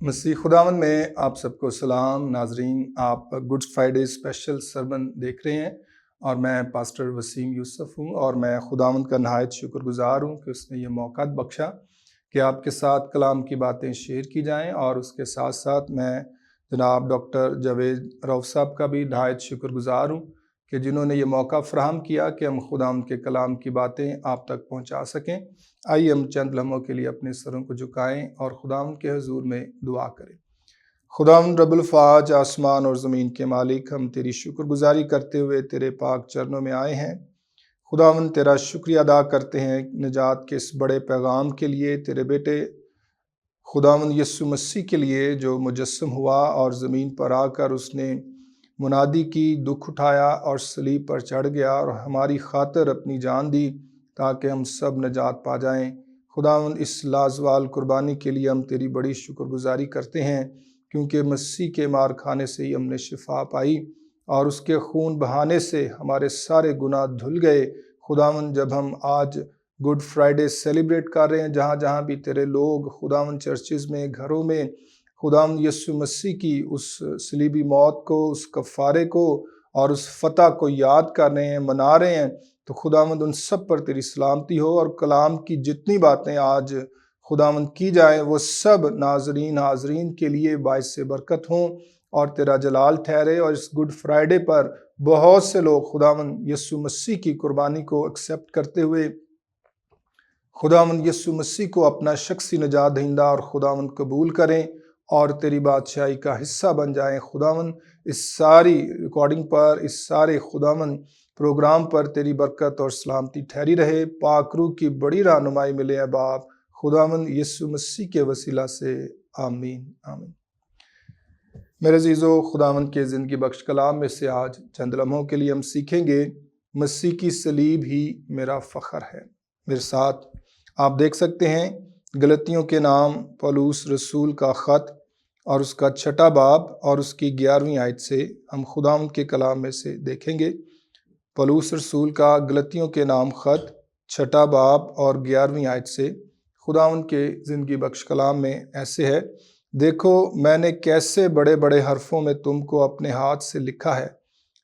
مسیح خداوند میں آپ سب کو سلام ناظرین، آپ گڈ فرائیڈے اسپیشل سرمن دیکھ رہے ہیں اور میں پاسٹر وسیم یوسف ہوں، اور میں خداوند کا نہایت شکر گزار ہوں کہ اس نے یہ موقع بخشا کہ آپ کے ساتھ کلام کی باتیں شیئر کی جائیں، اور اس کے ساتھ ساتھ میں جناب ڈاکٹر جاوید روف صاحب کا بھی نہایت شکر گزار ہوں کہ جنہوں نے یہ موقع فراہم کیا کہ ہم خداوند کے کلام کی باتیں آپ تک پہنچا سکیں۔ آئیے ہم چند لمحوں کے لیے اپنے سروں کو جھکائیں اور خداوند کے حضور میں دعا کریں۔ خداوند رب الفاج، آسمان اور زمین کے مالک، ہم تیری شکر گزاری کرتے ہوئے تیرے پاک چرنوں میں آئے ہیں۔ خداوند تیرا شکریہ ادا کرتے ہیں نجات کے اس بڑے پیغام کے لیے، تیرے بیٹے خداوند یسوع مسیح کے لیے جو مجسم ہوا اور زمین پر آ کر اس نے منادی کی، دکھ اٹھایا اور صلیب پر چڑھ گیا اور ہماری خاطر اپنی جان دی تاکہ ہم سب نجات پا جائیں۔ خداوند اس لازوال قربانی کے لیے ہم تیری بڑی شکر گزاری کرتے ہیں، کیونکہ مسیح کے مار کھانے سے ہی ہم نے شفا پائی اور اس کے خون بہانے سے ہمارے سارے گناہ دھل گئے۔ خداوند جب ہم آج گڈ فرائیڈے سیلیبریٹ کر رہے ہیں، جہاں جہاں بھی تیرے لوگ خداوند چرچز میں، گھروں میں خداوند یسوع مسیح کی اس صلیبی موت کو، اس کفارے کو اور اس فتح کو یاد کر رہے ہیں، منا رہے ہیں، تو خداوند ان سب پر تیری سلامتی ہو، اور کلام کی جتنی باتیں آج خداوند کی جائیں وہ سب ناظرین حاضرین کے لیے باعث برکت ہوں اور تیرا جلال ٹھہرے۔ اور اس گڈ فرائیڈے پر بہت سے لوگ خداوند یسوع مسیح کی قربانی کو ایکسیپٹ کرتے ہوئے خداوند یسوع مسیح کو اپنا شخصی نجات دہندہ اور خداوند قبول کریں اور تیری بادشاہی کا حصہ بن جائیں۔ خداوند اس ساری ریکارڈنگ پر، اس سارے خداوند پروگرام پر تیری برکت اور سلامتی ٹھہری رہے، پاک روح کی بڑی رہنمائی ملے۔ اب آپ خداوند یسوع مسیح کے وسیلہ سے آمین آمین۔ میرے عزیزو، خداوند کے زندگی بخش کلام میں سے آج چند لمحوں کے لیے ہم سیکھیں گے، مسیح کی صلیب ہی میرا فخر ہے۔ میرے ساتھ آپ دیکھ سکتے ہیں گلتیوں کے نام پولس رسول کا خط اور اس کا 6 باب اور اس کی 11ویں آیت سے ہم خداوند کے کلام میں سے دیکھیں گے۔ پولس رسول کا گلتیوں کے نام خط 6 باب اور 11ویں آیت سے خداوند کے زندگی بخش کلام میں ایسے ہے: دیکھو، میں نے کیسے بڑے بڑے حرفوں میں تم کو اپنے ہاتھ سے لکھا ہے۔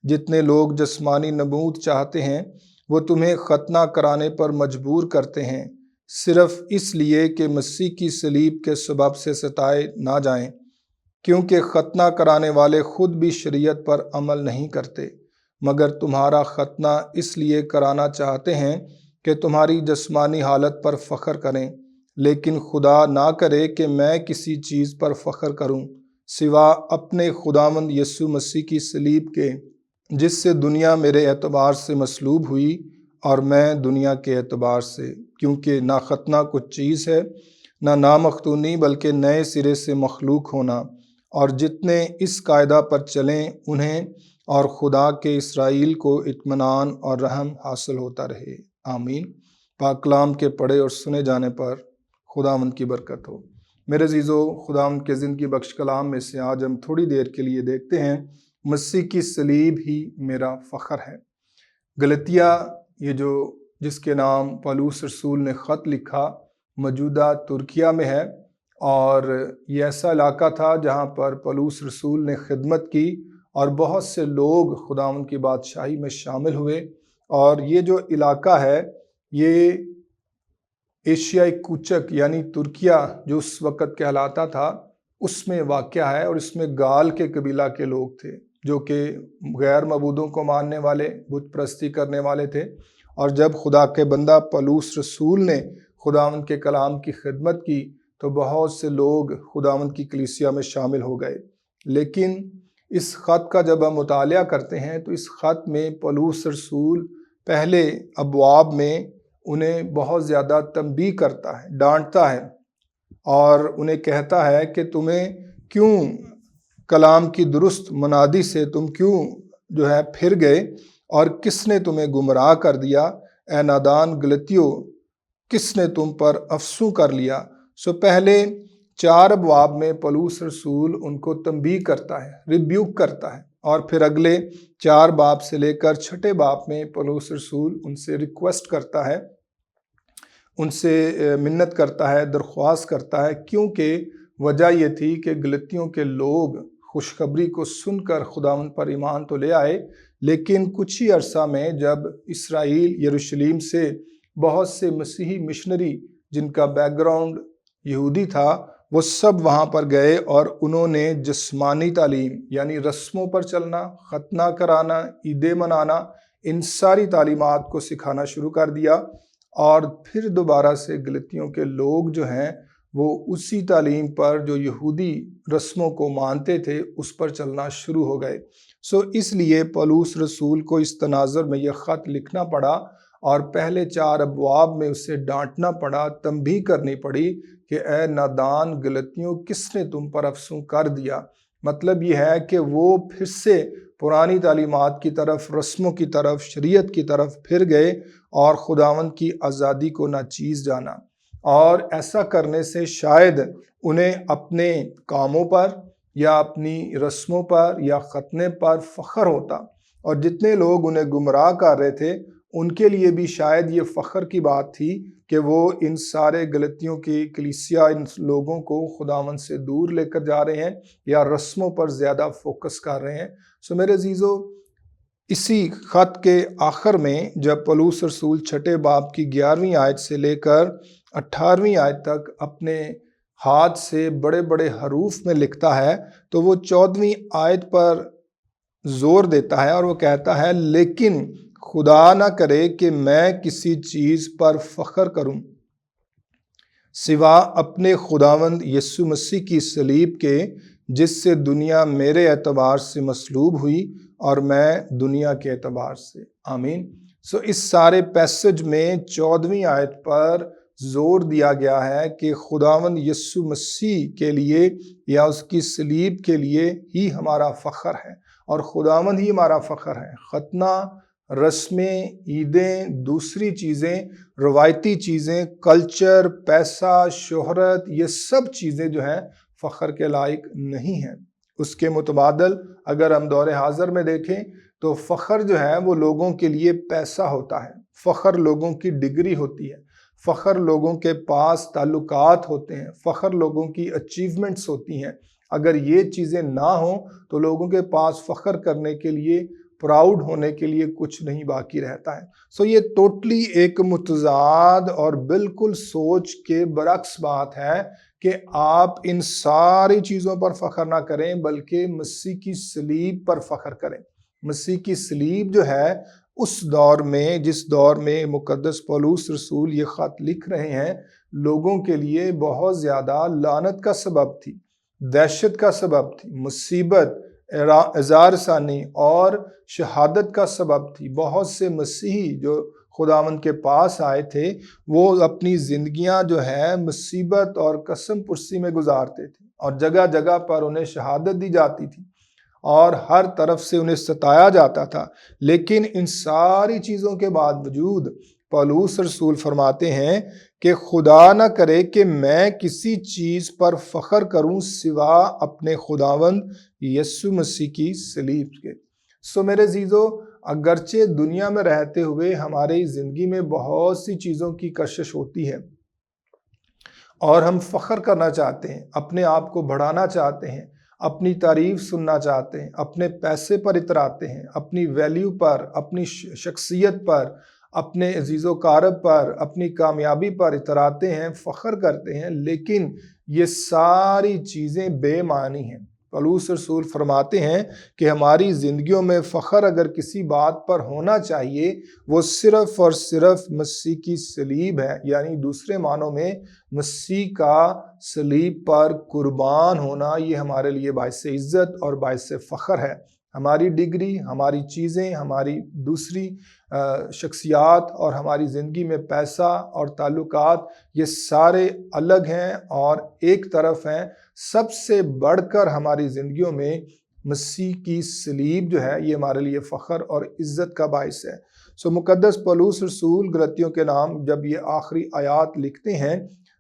جتنے لوگ جسمانی نمود چاہتے ہیں وہ تمہیں ختنہ کرانے پر مجبور کرتے ہیں، صرف اس لیے کہ مسیح کی صلیب کے سبب سے ستائے نہ جائیں، کیونکہ ختنہ کرانے والے خود بھی شریعت پر عمل نہیں کرتے، مگر تمہارا ختنہ اس لیے کرانا چاہتے ہیں کہ تمہاری جسمانی حالت پر فخر کریں۔ لیکن خدا نہ کرے کہ میں کسی چیز پر فخر کروں سوا اپنے خداوند یسوع مسیح کی صلیب کے، جس سے دنیا میرے اعتبار سے مصلوب ہوئی اور میں دنیا کے اعتبار سے، کیونکہ نہ ختنہ کچھ چیز ہے، نہ نامختونی، بلکہ نئے سرے سے مخلوق ہونا، اور جتنے اس قاعدہ پر چلیں انہیں اور خدا کے اسرائیل کو اطمینان اور رحم حاصل ہوتا رہے۔ آمین۔ پاک کلام کے پڑھے اور سنے جانے پر خداوند کی برکت ہو۔ میرے عزیزو، خداوند کے زندگی بخش کلام میں سے آج ہم تھوڑی دیر کے لیے دیکھتے ہیں مسیح کی صلیب ہی میرا فخر ہے۔ گلتیہ، یہ جس کے نام پولس رسول نے خط لکھا، موجودہ ترکیہ میں ہے، اور یہ ایسا علاقہ تھا جہاں پر پولس رسول نے خدمت کی اور بہت سے لوگ خداوند کی بادشاہی میں شامل ہوئے۔ اور یہ جو علاقہ ہے یہ ایشیائی کوچک یعنی ترکیہ جو اس وقت کہلاتا تھا اس میں واقع ہے، اور اس میں گال کے قبیلہ کے لوگ تھے جو کہ غیر معبودوں کو ماننے والے، بت پرستی کرنے والے تھے۔ اور جب خدا کے بندہ پولس رسول نے خداوند کے کلام کی خدمت کی تو بہت سے لوگ خداوند کی کلیسیا میں شامل ہو گئے۔ لیکن اس خط کا جب ہم مطالعہ کرتے ہیں تو اس خط میں پولس رسول پہلے ابواب میں انہیں بہت زیادہ تنبیہ کرتا ہے، ڈانٹتا ہے، اور انہیں کہتا ہے کہ تمہیں کیوں کلام کی درست منادی سے تم کیوں پھر گئے، اور کس نے تمہیں گمراہ کر دیا؟ اے نادان گلتیو، کس نے تم پر افسوں کر لیا؟ پہلے 4 ابواب میں پولس رسول ان کو تنبیہ کرتا ہے، ریبیوک کرتا ہے، اور پھر اگلے 4 باب سے لے کر 6 باب میں پولس رسول ان سے ریکویسٹ کرتا ہے، ان سے منت کرتا ہے، درخواست کرتا ہے، کیونکہ وجہ یہ تھی کہ گلتیوں کے لوگ خوشخبری کو سن کر خداوند پر ایمان تو لے آئے، لیکن کچھ ہی عرصہ میں جب اسرائیل یروشلم سے بہت سے مسیحی مشنری جن کا بیک گراؤنڈ یہودی تھا وہ سب وہاں پر گئے اور انہوں نے جسمانی تعلیم یعنی رسموں پر چلنا، ختنہ کرانا، عیدیں منانا، ان ساری تعلیمات کو سکھانا شروع کر دیا، اور پھر دوبارہ سے گلتیوں کے لوگ جو ہیں وہ اسی تعلیم پر جو یہودی رسموں کو مانتے تھے اس پر چلنا شروع ہو گئے۔ اس لیے پولس رسول کو اس تناظر میں یہ خط لکھنا پڑا اور پہلے 4 ابواب میں اسے ڈانٹنا پڑا، تنبیہ کرنی پڑی کہ اے نادان گلتیوں، کس نے تم پر افسوں کر دیا۔ مطلب یہ ہے کہ وہ پھر سے پرانی تعلیمات کی طرف، رسموں کی طرف، شریعت کی طرف پھر گئے اور خداوند کی آزادی کو ناچیز جانا، اور ایسا کرنے سے شاید انہیں اپنے کاموں پر یا اپنی رسموں پر یا ختنے پر فخر ہوتا، اور جتنے لوگ انہیں گمراہ کر رہے تھے ان کے لیے بھی شاید یہ فخر کی بات تھی کہ وہ ان سارے غلطیوں کی کلیسیا، ان لوگوں کو خداوند سے دور لے کر جا رہے ہیں یا رسموں پر زیادہ فوکس کر رہے ہیں۔ میرے عزیزو، اسی خط کے آخر میں جب پولس رسول 6 باب کی 11ویں آیت سے لے کر 18ویں آیت تک اپنے ہاتھ سے بڑے بڑے حروف میں لکھتا ہے تو وہ 14ویں آیت پر زور دیتا ہے اور وہ کہتا ہے، لیکن خدا نہ کرے کہ میں کسی چیز پر فخر کروں سوا اپنے خداوند یسوع مسیح کی صلیب کے، جس سے دنیا میرے اعتبار سے مصلوب ہوئی اور میں دنیا کے اعتبار سے۔ آمین۔ اس سارے پیسج میں 14ویں آیت پر زور دیا گیا ہے کہ خداوند یسوع مسیح کے لیے یا اس کی صلیب کے لیے ہی ہمارا فخر ہے، اور خداوند ہی ہمارا فخر ہے۔ ختنہ، رسمیں، عیدیں، دوسری چیزیں، روایتی چیزیں، کلچر، پیسہ، شہرت، یہ سب چیزیں جو ہیں فخر کے لائق نہیں ہیں۔ اس کے متبادل اگر ہم دور حاضر میں دیکھیں تو فخر جو ہے وہ لوگوں کے لیے پیسہ ہوتا ہے، فخر لوگوں کی ڈگری ہوتی ہے، فخر لوگوں کے پاس تعلقات ہوتے ہیں، فخر لوگوں کی اچیومنٹس ہوتی ہیں۔ اگر یہ چیزیں نہ ہوں تو لوگوں کے پاس فخر کرنے کے لیے، پراؤڈ ہونے کے لیے کچھ نہیں باقی رہتا ہے۔ یہ ٹوٹلی ایک متضاد اور بالکل سوچ کے برعکس بات ہے کہ آپ ان ساری چیزوں پر فخر نہ کریں بلکہ مسیح کی صلیب پر فخر کریں۔ مسیح کی صلیب جو ہے اس دور میں، جس دور میں مقدس پولس رسول یہ خط لکھ رہے ہیں، لوگوں کے لیے بہت زیادہ لعنت کا سبب تھی، دہشت کا سبب تھی، مصیبت، اعزار ثانی اور شہادت کا سبب تھی۔ بہت سے مسیحی جو خداوند کے پاس آئے تھے وہ اپنی زندگیاں جو ہے مصیبت اور قسم پرسی میں گزارتے تھے، اور جگہ جگہ پر انہیں شہادت دی جاتی تھی اور ہر طرف سے انہیں ستایا جاتا تھا۔ لیکن ان ساری چیزوں کے باوجود پولس رسول فرماتے ہیں کہ خدا نہ کرے کہ میں کسی چیز پر فخر کروں سوا اپنے خداوند یسوع مسیح کی صلیب کے۔ میرے عزیزو، اگرچہ دنیا میں رہتے ہوئے ہماری زندگی میں بہت سی چیزوں کی کشش ہوتی ہے اور ہم فخر کرنا چاہتے ہیں، اپنے آپ کو بڑھانا چاہتے ہیں، اپنی تعریف سننا چاہتے ہیں، اپنے پیسے پر اتراتے ہیں، اپنی ویلیو پر، اپنی شخصیت پر، اپنے عزیز و قارب پر، اپنی کامیابی پر اتراتے ہیں، فخر کرتے ہیں، لیکن یہ ساری چیزیں بے معنی ہیں۔ پولس رسول فرماتے ہیں کہ ہماری زندگیوں میں فخر اگر کسی بات پر ہونا چاہیے وہ صرف اور صرف مسیح کی صلیب ہے، یعنی دوسرے معنوں میں مسیح کا صلیب پر قربان ہونا، یہ ہمارے لیے باعث عزت اور باعث فخر ہے۔ ہماری ڈگری، ہماری چیزیں، ہماری دوسری شخصیات اور ہماری زندگی میں پیسہ اور تعلقات، یہ سارے الگ ہیں اور ایک طرف ہیں۔ سب سے بڑھ کر ہماری زندگیوں میں مسیح کی صلیب جو ہے یہ ہمارے لیے فخر اور عزت کا باعث ہے۔ مقدس پولس رسول غلطیوں کے نام جب یہ آخری آیات لکھتے ہیں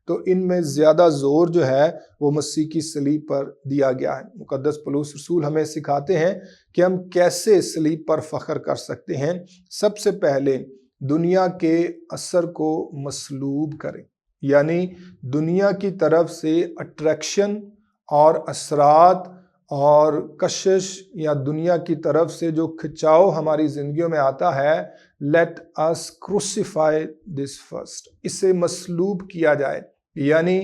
تو ان میں زیادہ زور جو ہے وہ مسیح کی صلیب پر دیا گیا ہے۔ مقدس پولس رسول ہمیں سکھاتے ہیں کہ ہم کیسے صلیب پر فخر کر سکتے ہیں۔ سب سے پہلے دنیا کے اثر کو مسلوب کریں، یعنی دنیا کی طرف سے اٹریکشن اور اثرات اور کشش یا دنیا کی طرف سے جو کھچاؤ ہماری زندگیوں میں آتا ہے، late us crucify this first، اسے مصلوب کیا جائے۔ یعنی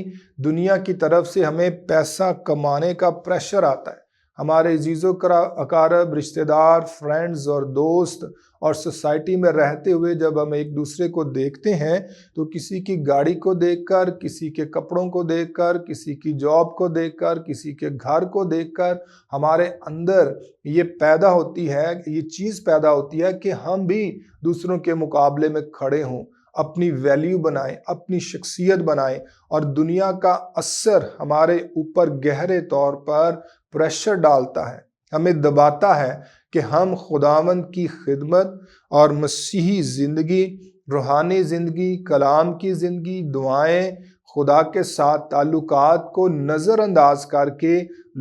دنیا کی طرف سے ہمیں پیسہ کمانے کا پریشر آتا ہے، ہمارے عزیز و اقارب، رشتہ دار، فرینڈز اور دوست اور سوسائٹی میں رہتے ہوئے جب ہم ایک دوسرے کو دیکھتے ہیں تو کسی کی گاڑی کو دیکھ کر، کسی کے کپڑوں کو دیکھ کر، کسی کی جاب کو دیکھ کر، کسی کے گھر کو دیکھ کر ہمارے اندر یہ پیدا ہوتی ہے، یہ چیز پیدا ہوتی ہے کہ ہم بھی دوسروں کے مقابلے میں کھڑے ہوں، اپنی ویلیو بنائیں، اپنی شخصیت بنائیں، اور دنیا کا اثر ہمارے اوپر گہرے طور پر پریشر ڈالتا ہے، ہمیں دباتا ہے کہ ہم خداوند کی خدمت اور مسیحی زندگی، روحانی زندگی، کلام کی زندگی، دعائیں، خدا کے ساتھ تعلقات کو نظر انداز کر کے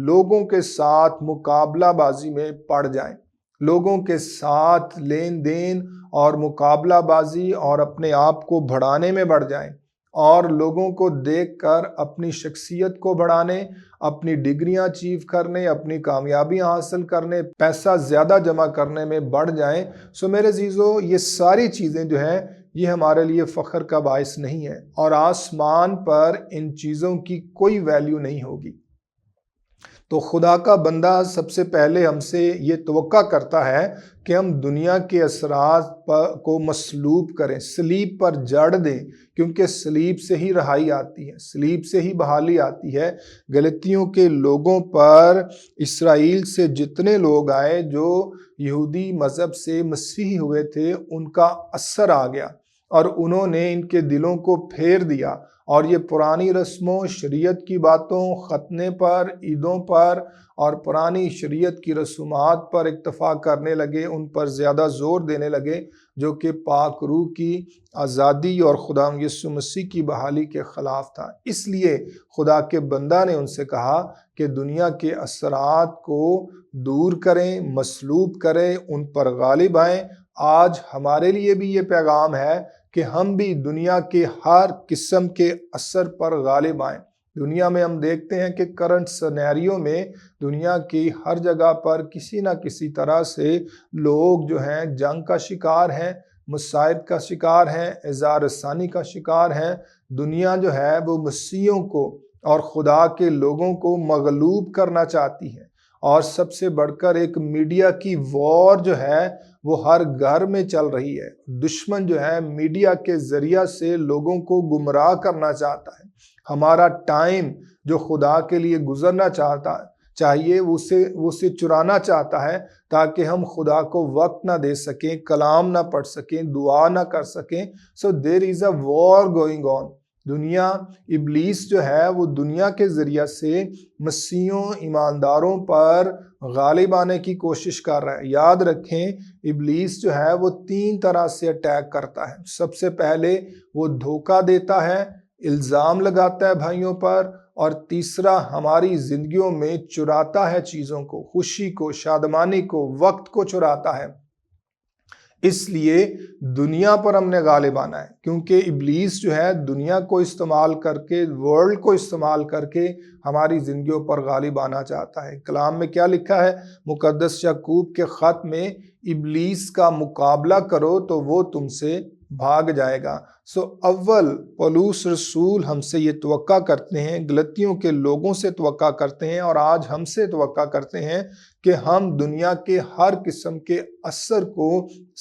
لوگوں کے ساتھ مقابلہ بازی میں پڑ جائیں، لوگوں کے ساتھ لین دین اور مقابلہ بازی اور اپنے آپ کو بڑھانے میں بڑھ جائیں، اور لوگوں کو دیکھ کر اپنی شخصیت کو بڑھانے، اپنی ڈگریاں اچیو کرنے، اپنی کامیابیاں حاصل کرنے، پیسہ زیادہ جمع کرنے میں بڑھ جائیں۔ سو میرے عزیزو، یہ ساری چیزیں جو ہیں یہ ہمارے لیے فخر کا باعث نہیں ہے، اور آسمان پر ان چیزوں کی کوئی ویلیو نہیں ہوگی۔ تو خدا کا بندہ سب سے پہلے ہم سے یہ توقع کرتا ہے کہ ہم دنیا کے اثرات کو مصلوب کریں، صلیب پر جڑ دیں، کیونکہ صلیب سے ہی رہائی آتی ہے، صلیب سے ہی بحالی آتی ہے۔ گلتیوں کے لوگوں پر، اسرائیل سے جتنے لوگ آئے جو یہودی مذہب سے مسیحی ہوئے تھے، ان کا اثر آ گیا اور انہوں نے ان کے دلوں کو پھیر دیا، اور یہ پرانی رسموں، شریعت کی باتوں، ختنے پر، عیدوں پر اور پرانی شریعت کی رسومات پر اکتفا کرنے لگے، ان پر زیادہ زور دینے لگے، جو کہ پاک روح کی آزادی اور خدا یسوع مسیح کی بحالی کے خلاف تھا۔ اس لیے خدا کے بندہ نے ان سے کہا کہ دنیا کے اثرات کو دور کریں، مصلوب کریں، ان پر غالب آئیں۔ آج ہمارے لیے بھی یہ پیغام ہے کہ ہم بھی دنیا کے ہر قسم کے اثر پر غالب آئیں۔ دنیا میں ہم دیکھتے ہیں کہ کرنٹ سینیریو میں دنیا کی ہر جگہ پر کسی نہ کسی طرح سے لوگ جو ہیں جنگ کا شکار ہیں، مصائب کا شکار ہیں، اظہار ثانی کا شکار ہیں۔ دنیا جو ہے وہ مسیحیوں کو اور خدا کے لوگوں کو مغلوب کرنا چاہتی ہے، اور سب سے بڑھ کر ایک میڈیا کی وار جو ہے وہ ہر گھر میں چل رہی ہے۔ دشمن جو ہے میڈیا کے ذریعہ سے لوگوں کو گمراہ کرنا چاہتا ہے۔ ہمارا ٹائم جو خدا کے لیے گزرنا چاہیے وہ اسے چرانا چاہتا ہے، تاکہ ہم خدا کو وقت نہ دے سکیں، کلام نہ پڑھ سکیں، دعا نہ کر سکیں۔ So there is a war going on۔ دنیا، ابلیس جو ہے وہ دنیا کے ذریعہ سے مسیحیوں، ایمانداروں پر غالب آنے کی کوشش کر رہا ہے۔ یاد رکھیں، ابلیس جو ہے وہ 3 طرح سے اٹیک کرتا ہے۔ سب سے پہلے وہ دھوکہ دیتا ہے، الزام لگاتا ہے بھائیوں پر، اور تیسرا ہماری زندگیوں میں چراتا ہے چیزوں کو، خوشی کو، شادمانی کو، وقت کو چراتا ہے۔ اس لیے دنیا پر ہم نے غالب آنا ہے، کیونکہ ابلیس جو ہے دنیا کو استعمال کر کے، ورلڈ کو استعمال کر کے ہماری زندگیوں پر غالب آنا چاہتا ہے۔ کلام میں کیا لکھا ہے؟ مقدس یعقوب کے خط میں، ابلیس کا مقابلہ کرو تو وہ تم سے بھاگ جائے گا۔ اول پولس رسول ہم سے یہ توقع کرتے ہیں، گلتیوں کے لوگوں سے توقع کرتے ہیں، اور آج ہم سے توقع کرتے ہیں کہ ہم دنیا کے ہر قسم کے اثر کو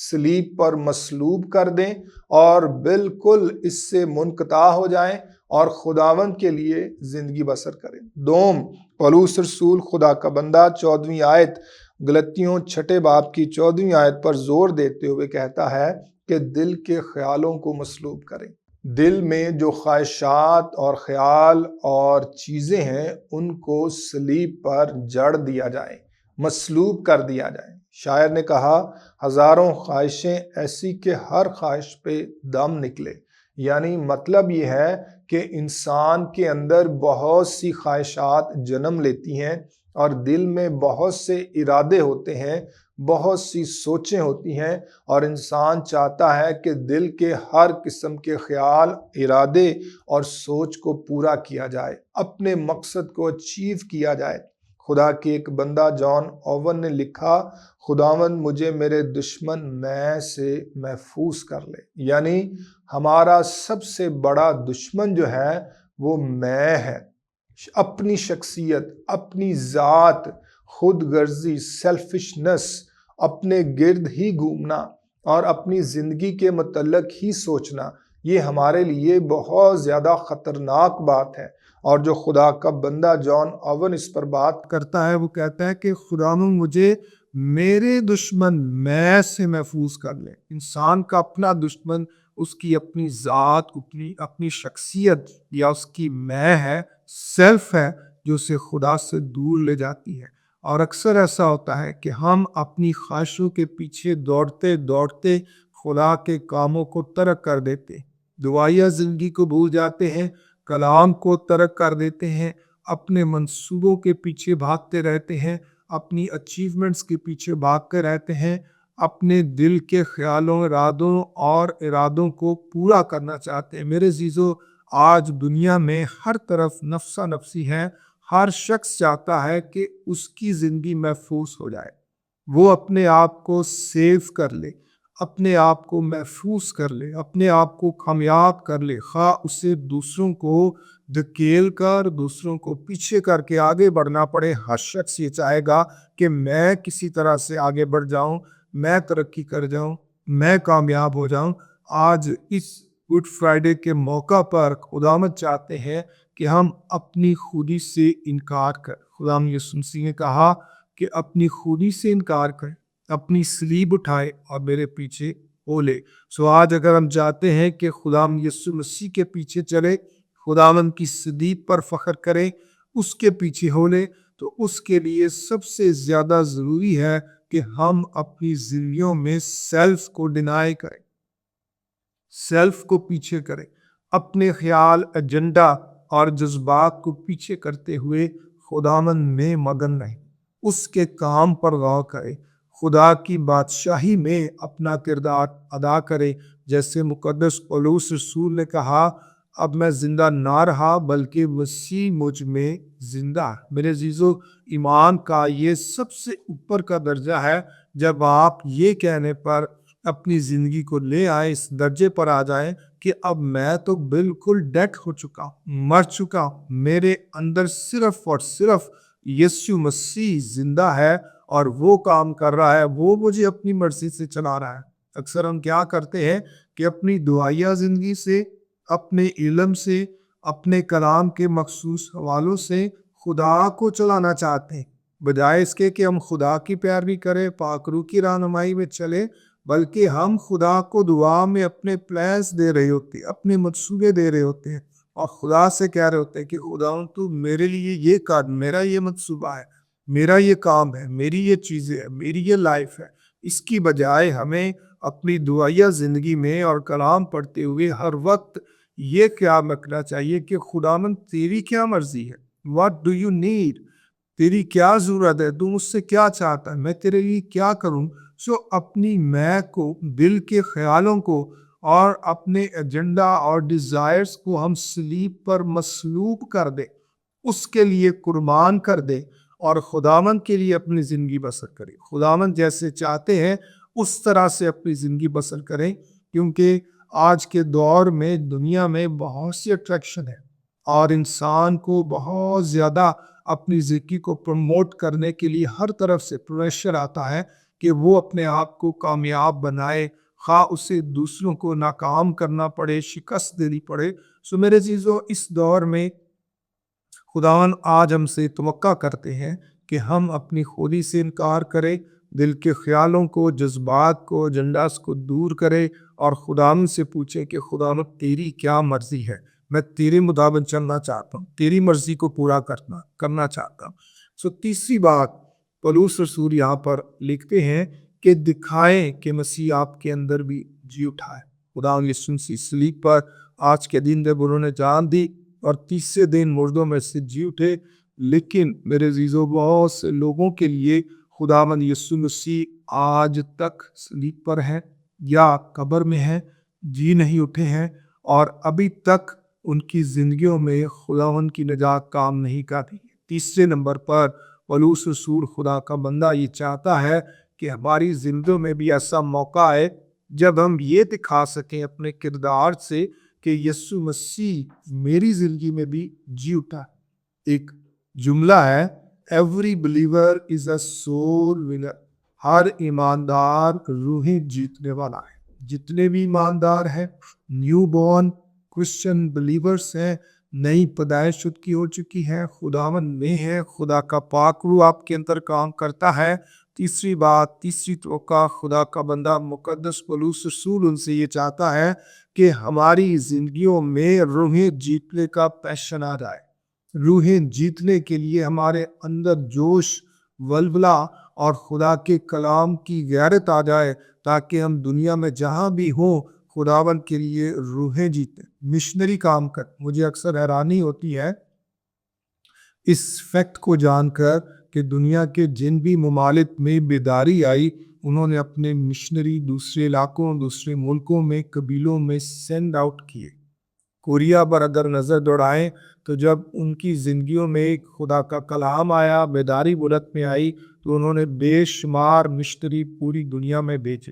صلیب پر مصلوب کر دیں اور بالکل اس سے منقطع ہو جائیں اور خداوند کے لیے زندگی بسر کریں۔ دوم، پولس رسول خدا کا بندہ 14ویں آیت، گلتیوں 6 باب کی 14ویں آیت پر زور دیتے ہوئے کہتا ہے کہ دل کے خیالوں کو مصلوب کریں۔ دل میں جو خواہشات اور خیال اور چیزیں ہیں ان کو صلیب پر جڑ دیا جائے، مصلوب کر دیا جائے۔ شاعر نے کہا، ہزاروں خواہشیں ایسی کہ ہر خواہش پہ دم نکلے۔ یعنی مطلب یہ ہے کہ انسان کے اندر بہت سی خواہشات جنم لیتی ہیں، اور دل میں بہت سے ارادے ہوتے ہیں، بہت سی سوچیں ہوتی ہیں، اور انسان چاہتا ہے کہ دل کے ہر قسم کے خیال، ارادے اور سوچ کو پورا کیا جائے، اپنے مقصد کو اچیو کیا جائے۔ خدا کے ایک بندہ جان اوون نے لکھا، خداوند مجھے میرے دشمن میں سے محفوظ کر لے۔ یعنی ہمارا سب سے بڑا دشمن جو ہے وہ میں ہے، اپنی شخصیت، اپنی ذات، خود غرضی، سیلفشنس، اپنے گرد ہی گھومنا اور اپنی زندگی کے متعلق ہی سوچنا، یہ ہمارے لیے بہت زیادہ خطرناک بات ہے۔ اور جو خدا کا بندہ جان اوون اس پر بات کرتا ہے، وہ کہتا ہے کہ خداوند مجھے میرے دشمن میں سے محفوظ کر لے۔ انسان کا اپنا دشمن اس کی اپنی ذات، اپنی شخصیت یا اس کی میں ہے، سیلف ہے، جو اسے خدا سے دور لے جاتی ہے۔ اور اکثر ایسا ہوتا ہے کہ ہم اپنی خواہشوں کے پیچھے دوڑتے دوڑتے خدا کے کاموں کو ترک کر دیتے، دعائیہ زندگی کو بھول جاتے ہیں، کلام کو ترک کر دیتے ہیں، اپنے منصوبوں کے پیچھے بھاگتے رہتے ہیں، اپنی اچیومنٹس کے پیچھے بھاگتے رہتے ہیں، اپنے دل کے خیالوں، ارادوں کو پورا کرنا چاہتے ہیں۔ میرے عزیزو، آج دنیا میں ہر طرف نفسا نفسی ہے۔ ہر شخص چاہتا ہے کہ اس کی زندگی محفوظ ہو جائے، وہ اپنے آپ کو سیو کر لے، اپنے آپ کو محفوظ کر لے، اپنے آپ کو کامیاب کر لے، خواہ اسے دوسروں کو دھکیل کر، دوسروں کو پیچھے کر کے آگے بڑھنا پڑے۔ ہر شخص یہ چاہے گا کہ میں کسی طرح سے آگے بڑھ جاؤں، میں ترقی کر جاؤں، میں کامیاب ہو جاؤں۔ آج اس گڈ فرائیڈے کے موقع پر خداوند چاہتے ہیں کہ ہم اپنی خودی سے انکار کریں۔ خداوند یسوع مسیح نے کہا کہ اپنی خودی سے انکار کریں، اپنی صلیب اٹھائے اور میرے پیچھے ہو لے۔ آج اگر ہم چاہتے ہیں کہ خداوند یسوع مسیح کے پیچھے چلے، خداوند کی صلیب پر فخر کرے، اس کے پیچھے ہو لے، تو اس کے لیے سب سے زیادہ ضروری ہے کہ ہم اپنی زندگیوں میں سیلف کو ڈینائی کریں، سیلف کو پیچھے کریں، اپنے خیال، ایجنڈا اور جذبات کو پیچھے کرتے ہوئے خداوند میں مگن رہیں، اس کے کام پر غور کریں، خدا کی بادشاہی میں اپنا کردار ادا کرے۔ جیسے مقدس پولس رسول نے کہا، اب میں زندہ نہ رہا بلکہ مسیح مجھ میں زندہ ہے۔ میرے عزیزو، ایمان کا یہ سب سے اوپر کا درجہ ہے جب آپ یہ کہنے پر اپنی زندگی کو لے آئے، اس درجے پر آ جائیں کہ اب میں تو بالکل ڈیڈ ہو چکا ہوں، مر چکا ہوں، میرے اندر صرف اور صرف یسوع مسیح زندہ ہے اور وہ کام کر رہا ہے، وہ مجھے اپنی مرضی سے چلا رہا ہے۔ اکثر ہم کیا کرتے ہیں کہ اپنی دعائیہ زندگی سے، اپنے علم سے، اپنے کلام کے مخصوص حوالوں سے خدا کو چلانا چاہتے ہیں، بجائے اس کے کہ ہم خدا کی پیروی کریں، پاک روح کی رہنمائی میں چلیں، بلکہ ہم خدا کو دعا میں اپنے پلانس دے رہے ہوتے ہیں، اپنے منصوبے دے رہے ہوتے ہیں، اور خدا سے کہہ رہے ہوتے ہیں کہ خدا تو میرے لیے یہ کر، میرا یہ منصوبہ ہے، میرا یہ کام ہے، میری یہ چیزیں ہے، میری یہ لائف ہے۔ اس کی بجائے ہمیں اپنی دعائیہ زندگی میں اور کلام پڑھتے ہوئے ہر وقت یہ خیال رکھنا چاہیے کہ خداوند تیری کیا مرضی ہے، what do you need، تیری کیا ضرورت ہے، تو مجھ سے کیا چاہتا ہے، میں تیرے لیے کیا کروں۔ اپنی میں کو، دل کے خیالوں کو اور اپنے ایجنڈا اور ڈیزائرز کو ہم صلیب پر مصلوب کر دیں، اس کے لیے قربان کر دیں اور خداوند کے لیے اپنی زندگی بسر کریں۔ خداوند جیسے چاہتے ہیں اس طرح سے اپنی زندگی بسر کریں، کیونکہ آج کے دور میں دنیا میں بہت سی اٹریکشن ہے اور انسان کو بہت زیادہ اپنی زندگی کو پروموٹ کرنے کے لیے ہر طرف سے پریشر آتا ہے کہ وہ اپنے آپ کو کامیاب بنائے، خواہ اسے دوسروں کو ناکام کرنا پڑے، شکست دینی پڑے۔ میرے عزیزو، اس دور میں خداوند آج ہم سے توقع کرتے ہیں کہ ہم اپنی خودی سے انکار کریں، دل کے خیالوں کو، جذبات کو، ایجنڈاز کو دور کریں اور خداوند سے پوچھیں کہ خداوند تیری کیا مرضی ہے، میں تیرے مطابق چلنا چاہتا ہوں، تیری مرضی کو پورا کرنا چاہتا ہوں۔ تیسری بات پولس رسول یہاں پر لکھتے ہیں کہ دکھائیں کہ مسیح آپ کے اندر بھی جی اٹھا ہے۔ خداوند یسوع مسیح صلیب پر آج کے دن جب انہوں نے جان دی اور تیسرے دن مردوں میں سے جی اٹھے، لیکن میرے عزیزو بہت سے لوگوں کے لیے خداوند یسوع مسیح آج تک صلیب پر ہے یا قبر میں ہے، جی نہیں اٹھے ہیں، اور ابھی تک ان کی زندگیوں میں خداوند کی نجات کام نہیں کرتی۔ تیسرے نمبر پر پولس رسول خدا کا بندہ یہ چاہتا ہے کہ ہماری زندگیوں میں بھی ایسا موقع آئے جب ہم یہ دکھا سکیں اپنے کردار سے کہ یسوع مسیح میری زندگی میں بھی جی اٹھا۔ ایک جملہ ہے، every believer is a soul winner, ہر ایماندار روحیں جیتنے والا ہے۔ جتنے بھی ایماندار ہیں، نیو بورن کرسچن بلیورز ہیں، نئی پیدائش خود کی ہو چکی ہے، خداوند میں ہے، خدا کا پاک روح آپ کے اندر کام کرتا ہے۔ تیسری بات، تیسری توقع، خدا کا بندہ مقدس پولس رسول ان سے یہ چاہتا ہے کہ ہماری زندگیوں میں روحیں جیتنے کا پیشن آ جائے۔ روحیں جیتنے کے لیے ہمارے اندر جوش، ولولہ اور خدا کے کلام کی غیرت آ جائے تاکہ ہم دنیا میں جہاں بھی ہوں خداوند کے لیے روحیں جیتیں، مشنری کام کریں۔ مجھے اکثر حیرانی ہوتی ہے اس فیکٹ کو جان کر کہ دنیا کے جن بھی ممالک میں بیداری آئی، انہوں نے اپنے مشنری دوسرے علاقوں، دوسرے ملکوں میں، قبیلوں میں سینڈ آؤٹ کیے۔ کوریا پر اگر نظر دوڑائیں تو جب ان کی زندگیوں میں خدا کا کلام آیا، بیداری ملک میں آئی، تو انہوں نے بے شمار مشنری پوری دنیا میں بھیجے۔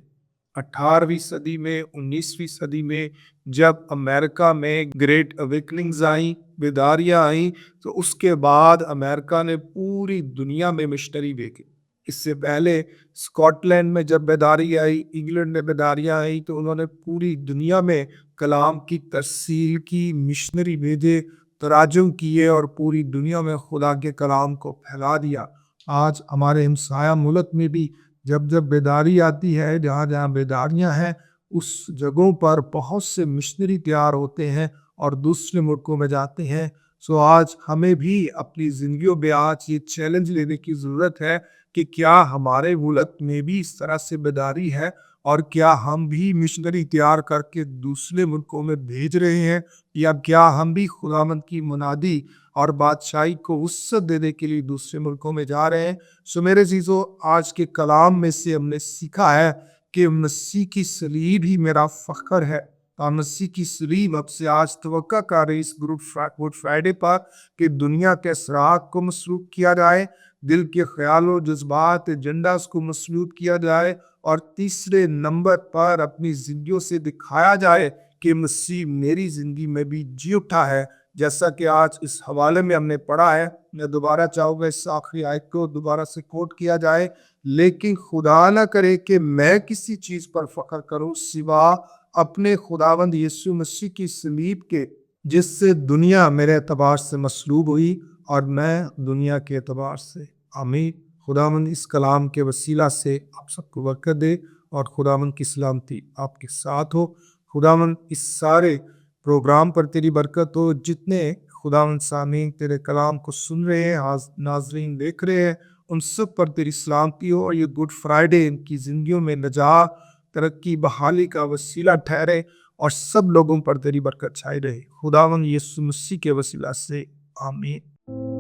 18ویں صدی میں، 19ویں صدی میں جب امریکہ میں گریٹ اویکننگز آئیں، بیداریاں آئیں، تو اس کے بعد امریکہ نے پوری دنیا میں مشنری بھیجے۔ اس سے پہلے اسکاٹ لینڈ میں جب بیداری آئی، انگلینڈ میں بیداریاں آئیں، تو انہوں نے پوری دنیا میں کلام کی ترسیل کی، مشنری بھیجے، تراجم کیے اور پوری دنیا میں خدا کے کلام کو پھیلا دیا۔ آج ہمارے ہمسایہ ملک میں بھی جب جب بیداری آتی ہے، جہاں جہاں بیداریاں ہیں، اس جگہوں پر بہت سے مشنری تیار ہوتے ہیں اور دوسرے ملکوں میں جاتے ہیں۔ سو آج ہمیں بھی اپنی زندگیوں میں آج یہ چیلنج لینے کی ضرورت ہے کہ کیا ہمارے ملک میں بھی اس طرح سے بیداری ہے، اور کیا ہم بھی مشنری تیار کر کے دوسرے ملکوں میں بھیج رہے ہیں، یا کیا ہم بھی خداوند کی منادی اور بادشاہی کو وسعت دینے کے لیے دوسرے ملکوں میں جا رہے ہیں۔ سو میرے عزیزو، آج کے کلام میں سے ہم نے سیکھا ہے کہ مسیح کی صلیب ہی میرا فخر ہے، اور مسیح کی صلیب اب سے آج توقع کر رہی اس گڈ فرائیڈے پر کہ دنیا کے اسرار کو مسلوب کیا جائے، دل کے خیال و جذبات ایجنڈاز کو مسلوب کیا جائے، اور تیسرے نمبر پر اپنی زندگیوں سے دکھایا جائے کہ مسیح میری زندگی میں بھی جی اٹھا ہے، جیسا کہ آج اس حوالے میں ہم نے پڑھا ہے۔ میں دوبارہ چاہوں گا اس آخری آیت کو دوبارہ سے کوٹ کیا جائے، لیکن خدا نہ کرے کہ میں کسی چیز پر فخر کروں سوا اپنے خداوند یسوع مسیح کی صلیب کے، جس سے دنیا میرے اعتبار سے مصلوب ہوئی اور میں دنیا کے اعتبار سے۔ آمین۔ خداوند اس کلام کے وسیلہ سے آپ سب کو برکت دے، اور خداوند کی سلامتی آپ کے ساتھ ہو۔ خداوند اس سارے پروگرام پر تیری برکت ہو، جتنے خداوند سامعین تیرے کلام کو سن رہے ہیں، ناظرین دیکھ رہے ہیں، ان سب پر تیری سلامتی ہو، اور یہ گڈ فرائیڈے ان کی زندگیوں میں نجات، ترقی، بحالی کا وسیلہ ٹھہرے، اور سب لوگوں پر تیری برکت چھائی رہے۔ خداوند یسوع مسیح کے وسیلہ سے آمین۔